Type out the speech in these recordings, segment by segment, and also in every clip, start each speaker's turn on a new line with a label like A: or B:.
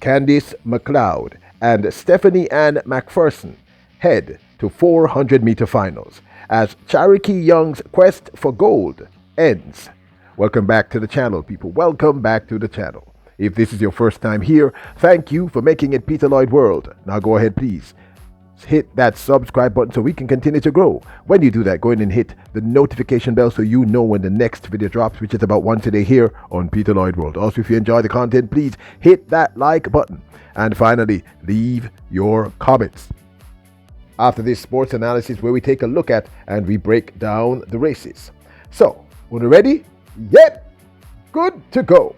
A: Candice Mcleod and Stephenie Ann Mcpherson head to 400-meter finals as Charokee Young's quest for gold ends. Welcome back to the channel, people. Welcome back to the channel. If this is your first time here, thank you for making it Peter Lloyd World. Now go ahead, please. Hit that subscribe button so we can continue to grow. When you do that, go ahead and hit the notification bell so you know when the next video drops, which is about once a day here on Peter Lloyd World. Also, if you enjoy the content, please hit that like button. And finally, leave your comments. After this sports analysis where we take a look at and we break down the races. So, when you're ready, yep, good to go.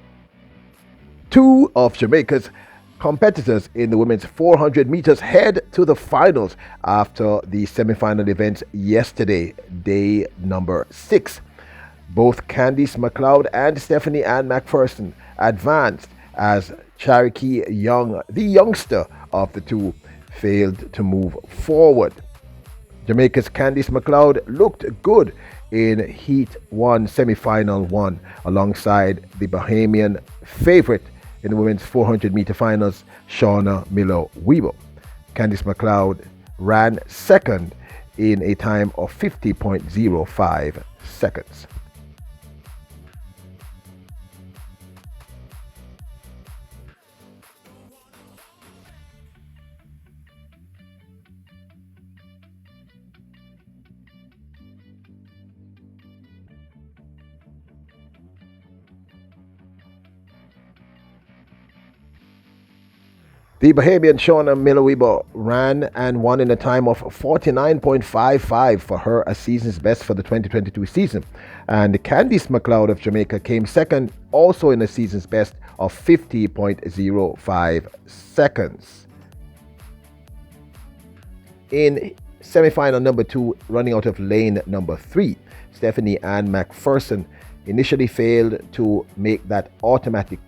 A: Two of Jamaica's competitors in the women's 400 meters head to the finals after the semi-final events yesterday, day number 6. Both Candice Mcleod and Stephenie Ann Mcpherson advanced as Charokee Young, the youngster of the two, failed to move forward. Jamaica's Candice Mcleod looked good in Heat 1, semi-final 1, alongside the Bahamian favorite in the women's 400-meter finals, Shauna Miller-Weber. Candice Mcleod ran second in a time of 50.05 seconds. The Bahamian Shauna Miller-Weber ran and won in a time of 49.55 for her, a season's best for the 2022 season. And Candice Mcleod of Jamaica came second, also in a season's best of 50.05 seconds. In semi-final number 2, running out of lane number 3, Stephenie Ann Mcpherson initially failed to make that automatic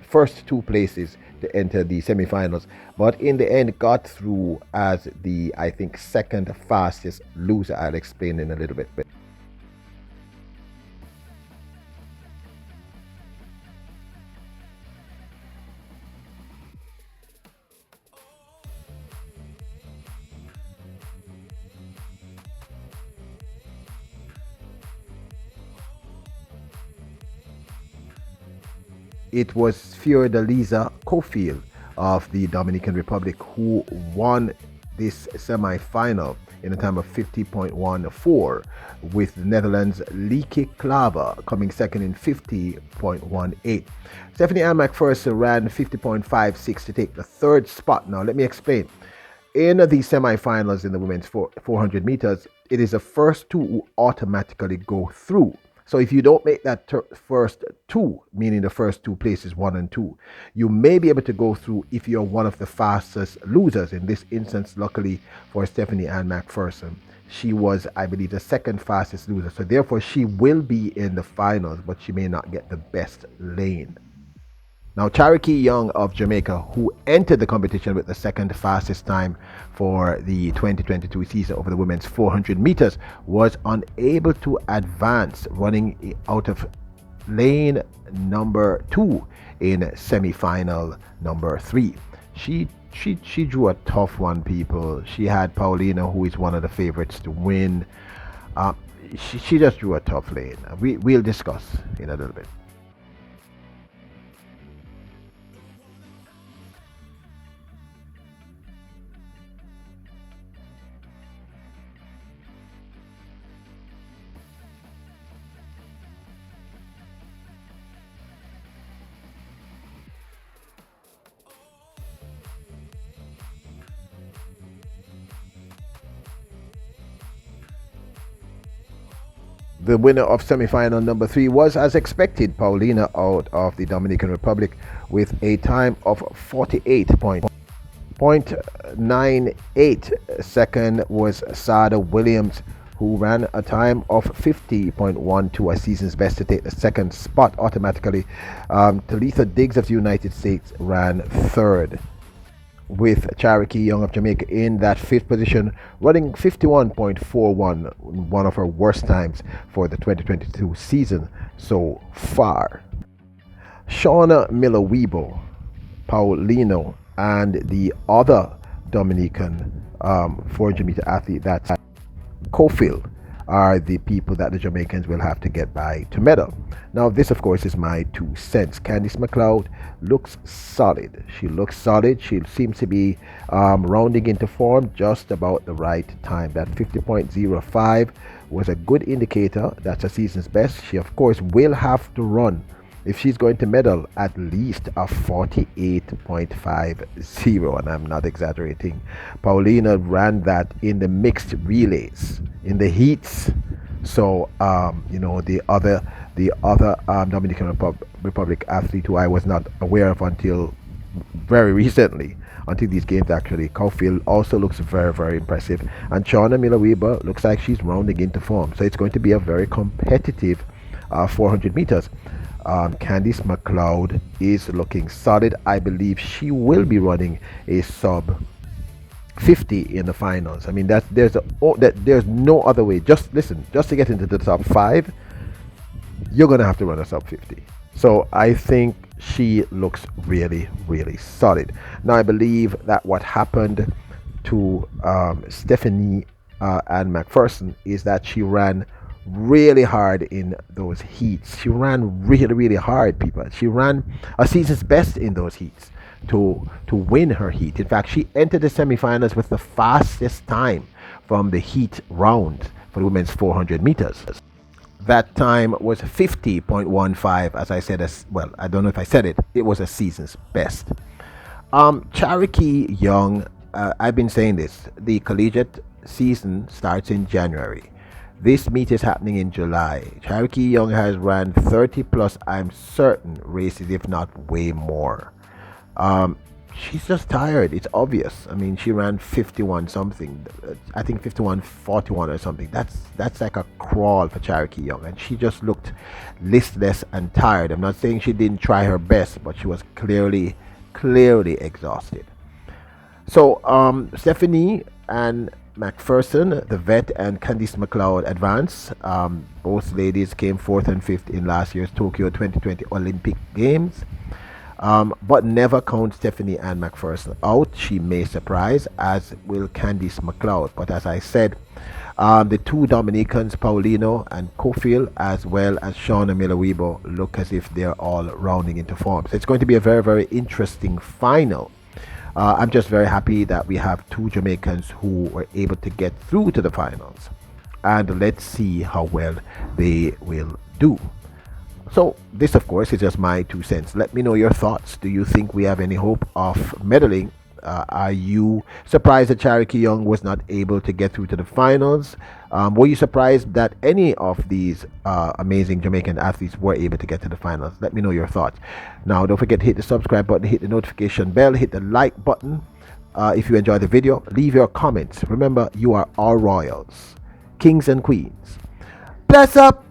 A: first two places to enter the semi-finals, but in the end got through as the, I think, second fastest loser. I'll explain in a little bit. It was Fiordaliza Cofield of the Dominican Republic who won this semi-final in a time of 50.14, with the Netherlands' Lieke Klaver coming second in 50.18. Stephenie Ann Mcpherson ran 50.56 to take the third spot. Now let me explain. In the semi-finals in the women's 400 meters, it is the first two who automatically go through. So if you don't make that first two, meaning the first two places 1 and 2, you may be able to go through if you're one of the fastest losers. In this instance, luckily for Stephenie Ann Mcpherson, she was, I believe, the second fastest loser. So therefore, she will be in the finals, but she may not get the best lane. Now, Charokee Young of Jamaica, who entered the competition with the second fastest time for the 2022 season over the women's 400 meters, was unable to advance, running out of lane number 2 in semi-final number 3. She drew a tough one, people. She had Paulina, who is one of the favorites to win. She just drew a tough lane. We'll discuss in a little bit. The winner of semi-final number 3 was, as expected, Paulina out of the Dominican Republic with a time of 48.98. Second was Sada Williams, who ran a time of 50.12, a season's best, to take the second spot automatically. Talitha Diggs of the United States ran third, with Charokee Young of Jamaica in that 5th position, running 51.41, one of her worst times for the 2022 season so far. Shauna Miller-Weber Paulino, and the other Dominican 400-meter athlete, that's Cofield, are the people that the Jamaicans will have to get by to medal. Now, this, of course, is my 2 cents. Candice Mcleod looks solid. She looks solid. She seems to be rounding into form just about the right time. That 50.05 was a good indicator. That's a season's best. She, of course, will have to run, if she's going to medal, at least a 48.50, and I'm not exaggerating. Paulina ran that in the mixed relays, in the heats. So the other Dominican Republic athlete who I was not aware of until very recently, until these games actually, Caulfield, also looks very, very impressive, and Shauna Miller-Weber looks like she's rounding into form. So it's going to be a very competitive 400 meters. Candice Mcleod is looking solid. I believe she will be running a sub 50 in the finals. I mean, there's no other way. Just listen, just to get into the top 5, you're gonna have to run a sub 50. So I think she looks really, really solid. Now, I believe that what happened to Stephenie and Mcpherson is that she ran really hard in those heats. She ran really, really hard, people. She ran a season's best in those heats to win her heat. In fact, she entered the semifinals with the fastest time from the heat round for the women's 400 meters. That time was 50.15, as I said. I don't know if I said it. It was a season's best. Charokee Young, I've been saying this. The collegiate season starts in January. This meet is happening in July. Charokee Young has ran 30 plus, I'm certain, races, if not way more. She's just tired. It's obvious. I mean, she ran 51 something. I think 51:41 or something. That's like a crawl for Charokee Young, and she just looked listless and tired. I'm not saying she didn't try her best, but she was clearly exhausted. So Stephenie and Mcpherson, the vet, and Candice Mcleod advance. Both ladies came 4th and 5th in last year's Tokyo 2020 Olympic Games. But never count Stephenie and Mcpherson out. She may surprise, as will Candice Mcleod. But as I said, the two Dominicans, Paulino and Cofield, as well as Shauna Miller-Weber, look as if they're all rounding into form. So it's going to be a very, very interesting final. I'm just very happy that we have two Jamaicans who were able to get through to the finals. And let's see how well they will do. So this, of course, is just my 2 cents. Let me know your thoughts. Do you think we have any hope of medaling? Are you surprised that Charokee Young was not able to get through to the finals? Were you surprised that any of these amazing Jamaican athletes were able to get to the finals? Let me know your thoughts. Now, don't forget to hit the subscribe button, hit the notification bell, hit the like button. If you enjoyed the video, leave your comments. Remember, you are all royals, kings and queens. Bless up!